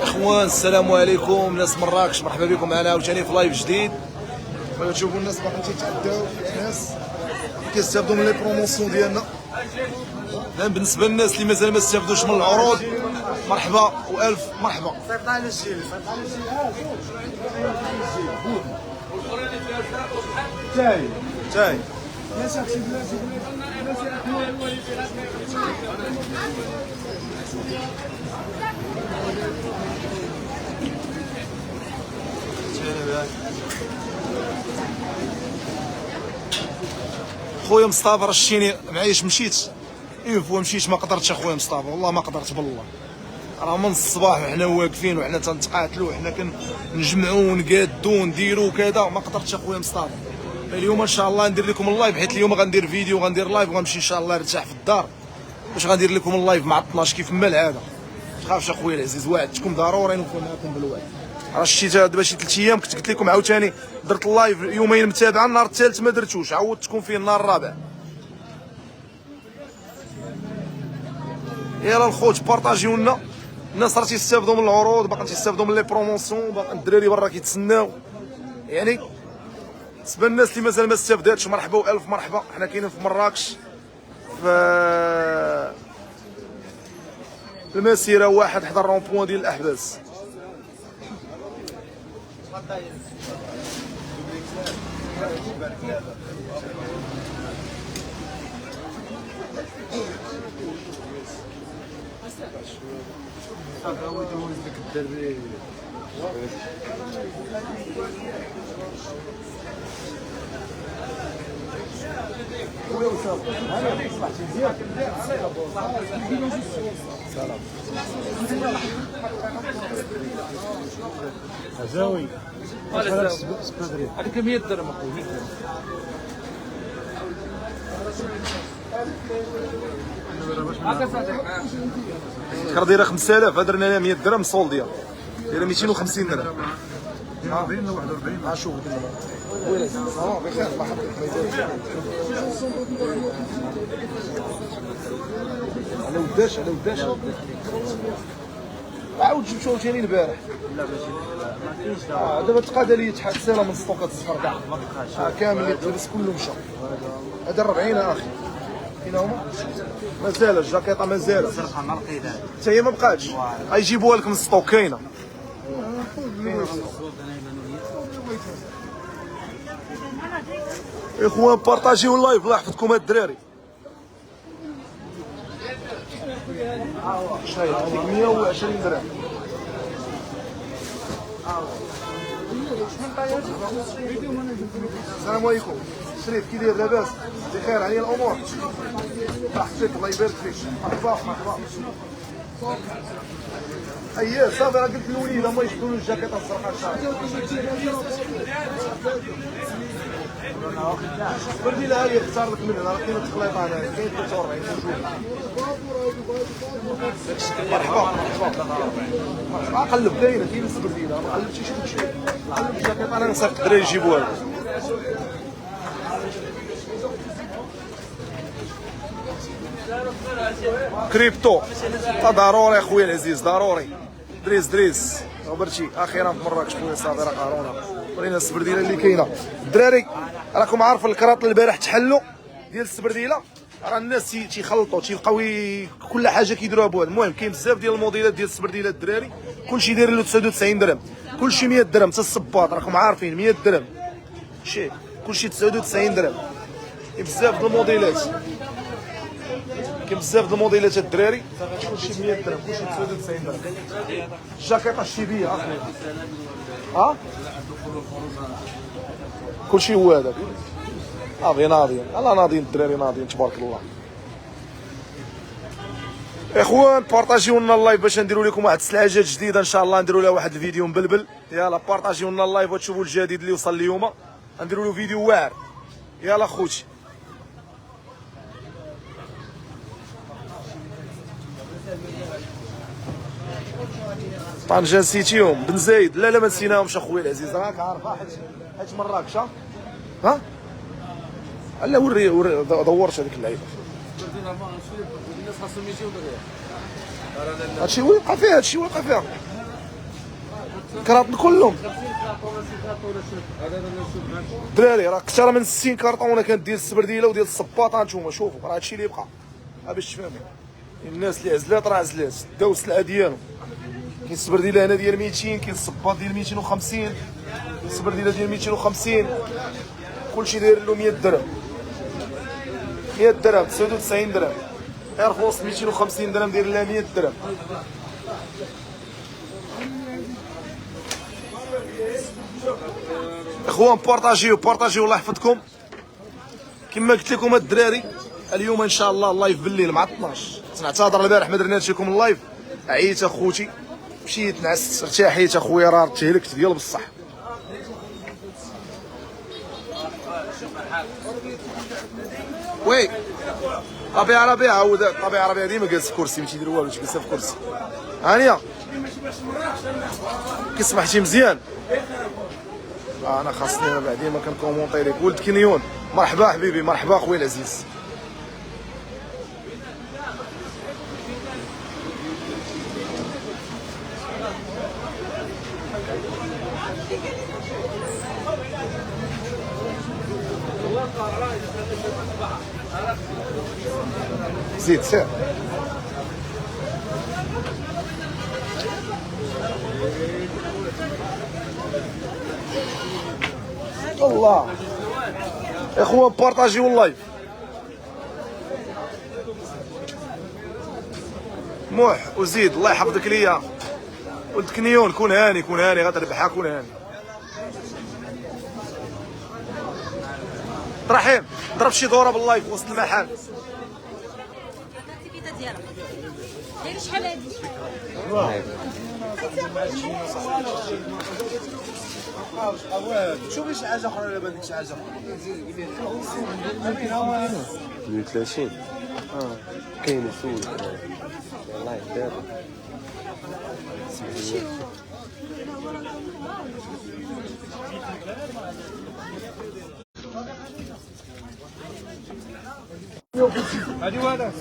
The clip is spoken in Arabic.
اخوان السلام عليكم، ناس مراكش، مرحبا بكم معنا عاوتاني في لايف جديد. تشوفوا الناس باقيين تيتعداو، الناس كيستافدوا من لي بروموسيون ديالنا. بالنسبه للناس اللي مازال ما استافدوش من العروض، مرحبا والف مرحبا. صيفط على الشيل، صيفط على الشيل. تاي تاي خويا مصطفى رشيني معايش، مشيت اون فوا مشيت ما قدرتش اخويا مصطفى، والله ما قدرت بالله. راه من الصباح وحنا واقفين وحنا تنتقاتلوا وحنا كنجمعوا ونقادوا ونديروا كذا، ما قدرتش اخويا مصطفى. اليوم ان شاء الله ندير لكم اللايف، حيت اليوم غندير فيديو وغندير لايف وغنمشي ان شاء الله نرتاح في الدار باش غندير لكم اللايف مع 12 كيف ما العاده. ما تخافش اخويا العزيز، وعدتكم ضروري نكون معكم بالوعد. راه شتي دابا شي 3 ايام كنت قلت لكم عاوتاني درت اللايف يومين متابعه، النهار الثالث ما درتوش، عاودتكم فيه النهار الرابع. يلا الخوت بارطاجيو لنا، الناس راه تيستافدوا من العروض، باقي تيستافدوا من لي بروموسيون، باقي الدراري برا كيتسناو. يعني بالنسبه للناس اللي مازال ما استافداتش، مرحبا والف مرحبا. حنا كاينين في مراكش في المسيره واحد حدا الرون بوان ديال الاحباس. زاوي هذيك 100 درهم اخويا. كرا دايره 5000، درنا لها 100 درهم سولديا، دايره 250 درهم. 40 ولا 41 شوف وين صافا بخير الله يحفظك ما يزالش على وداش على وداش. عاود جبتو عاوتاني البارح. لا ماشي دابا تقاد لي تحت ساله من ستوكات الصفر كاع ما بقاش كامل اللي تلبس كله مشى. هذا 40 اخي فين هما؟ مازال الجاكيطه مازال سرقه ما لقيتها حتى هي ما بقاتش، غيجيبوها لك من السطوك كاينه. اخوان بارطاجيو اللايف، الله يحفظكم هاد الدراري. شاي هذيك 120 درهم. السلام عليكم شريف، كي داير لاباس؟ بخير عليا الامور؟ صحتك الله يبارك فيك، مرحبا مرحبا. اييه صافي، راه قلت للوليد هما يشدوا له الجاكيطه الزرقاء بردي لها هي اختار لك منها، راه كاينه التخليطه هنايا، كاين 43 مرحبا مرحبا. قلب كاينه السبرديله، ما قلبتيش كلشي، قلب الجاكيطه انا نصيفط الدراري يجيبوها لك. كريبتو ضروري اخويا العزيز، ضروري. دريس غبرتي اخيرا في مراكش خويا، صافي راه قارونا ورينا السبرديله اللي كاينه. الدراري راكم عارفين الكراط البارح تحلوا ديال السبرديله، راه الناس تيخلطوا تيبقاو كل حاجه كيديروها بوحد. المهم كاين بزاف ديال الموديلات ديال السبرديله الدراري، كلشي داير له 99 درهم، كلشي 100 درهم، حتى الصباط راكم عارفين 100 درهم، شي كلشي 99 درهم. بزاف د الموديلات، كاين بزاف د الموديلات الدراري، كلشي 100 درهم، كلشي 99 درهم. الجاكيطه الشيبيه اخويا كلشي هو هذاك ناضيين الله ناضيين الدراري ناضيين تبارك الله. اخوان بارطاجيو لنا اللايف باش نديروا لكم واحد السلاجات جديده ان شاء الله، نديروا لها واحد الفيديو مبلبل. يلا بارطاجيو لنا اللايف وتشوفوا الجديد اللي وصل اليوم، نديروا له فيديو واعر. يلا خوتي طنجة نسيتيهم، بن زايد، لا ما نسيناهمش اخويا العزيز، راك عارفها حيت مراكش. ها لا وري دورت هذيك اللعيبه. هادشي ويبقى فيها، هادشي ويبقى فيها كراطن كلهم. دراري راه اكثر من 60 كارطونه كانت ديال السبرديله وديال الصباطه. نتوما شوفوا راه هادشي اللي يبقى باش تفهموا. الناس اللي عزلات راه عزلات، داو السلعه ديالهم. كاين السبرديله هنا ديال 200، كاين الصباط ديال 250، السبرديله ديال 250، كلشي داير له 100 درهم، 100 درهم، 99 درهم. ايرفورس 250 درهم داير لها 100 درهم. اخوان بارطاجيو الله يحفظكم. كما قلت لكم الدراري اليوم ان شاء الله اللايف بالليل مع 12. نعتذر البارح ما درناش لكم اللايف، عييت اخوتي، مشيت نعست ارتاحيت اخويا، راه تهلكت ديال بصح. وي طبيعه عاود طبيعه ديما جالس في كرسي، ما تيدير والو، جالسه في كرسي. هانيه كي سمحتي مزيان. انا خاصني بعدين ما كنكومونطي لك. ولد كنيون مرحبا حبيبي، مرحبا خويا العزيز. زيد سير. الله اخوان بارطاجيو اللايف. موح وزيد الله يحفظك ليا. ولد كنيون كون هاني غتربحها، كون هاني. رحيم ضرب شي دوره باللايف وسط المحل. داير شحال هادي؟ شوفي شي حاجه اخرى ولا بانك شي حاجه اخرى. 32 كاين سود والله دابا هادي وانا